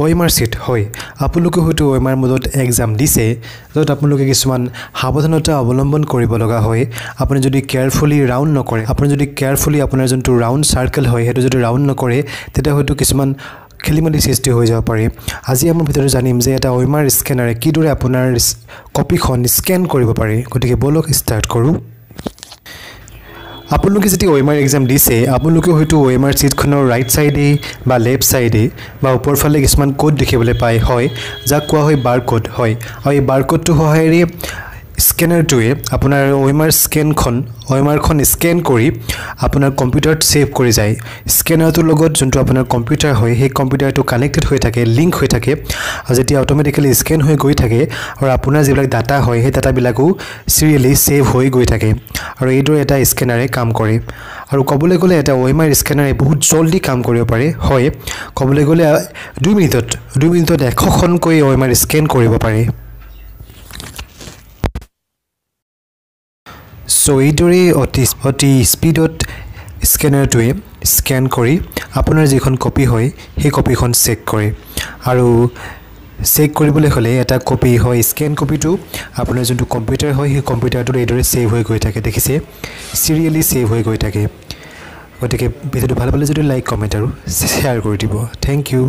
OMR seat হয় আপোনালোকে হয়তো OMR মোডত এক্সাম দিছে যত আপোনালোকে কিছুমান সাৱধানতা অৱলম্বন কৰিব লগা হয় আপুনি যদি কেয়াৰফুলি ৰাউন্ড নকৰে আপুনি যদি কেয়াৰফুলি আপোনাৰ যোনটো ৰাউন্ড সাৰ্কেল হয় হেতু যদি ৰাউন্ড নকৰে তেতিয়া হয়তো কিছুমান খেলিমেলি সৃষ্টি হৈ যাব পাৰে আজি আমাৰ ভিতৰত জানিম যে এটা OMR স্ক্যানাৰে কিদৰে আপোনাৰ কপিখন স্ক্যান কৰিব পাৰে গতিকে বলক ষ্টাৰ্ট কৰো আপোনালোকে যদি OMR এক্সাম দিছে আপোনালোকে হয়তো OMR সিটখনৰ ৰাইট সাইডে বা লেফট সাইডে বা ওপৰফালে কিছুমান কোড দেখিবলৈ পায় হয় যাক কোৱা হয় বাৰ কোড হয় আৰু এই বাৰ কোডটো সহায়ৰে স্ক্যানাৰটোৱে আপোনাৰ OMR খন স্ক্যান কৰি আপোনাৰ কম্পিউটাৰত সেভ কৰি যায় স্ক্যানাৰটোৰ লগত যোনটো আপোনাৰ কম্পিউটাৰ হয় সেই কম্পিউটাৰটো কানেক্টেড হৈ থাকে লিংক হৈ থাকে আৰু যেতিয়া অটোমেটিক্যালি স্ক্যান হৈ গৈ থাকে আৰু আপোনাৰ যিবিলাক ডাটা হয় সেই ডাটাবিলাকো সিৰিয়ালি সেভ হৈ গৈ থাকে আৰু এইদৰে এটা স্ক্যানাৰে কাম কৰে আৰু কবলৈ গলে এটা OMR স্ক্যানাৰে বহুত জলদি কাম কৰিব পাৰে হয় কবলৈ গলে 2 মিনিটত 100খনকৈ OMR স্ক্যান কৰিব পাৰে সো এইদৰে অতি স্পিডত স্ক্যানাৰটোৱে স্ক্যান কৰি আপোনাৰ যিখন কপি হয় সেই কপিখন চেক কৰে আৰু চেক কৰিবলৈ হলে এটা কপি হয় স্ক্যান কপিটো আপোনাৰ যোনটো কম্পিউটাৰ হয় সেই কম্পিউটাৰটোত এইদৰে সেভ হৈ গৈ থাকে দেখিছে সিৰিয়ালি সেভ হৈ গৈ থাকে গতিকে ভিডিওটো ভাল পালে যদি লাইক কমেন্ট আৰু শেয়াৰ কৰি দিব থ্যাংক ইউ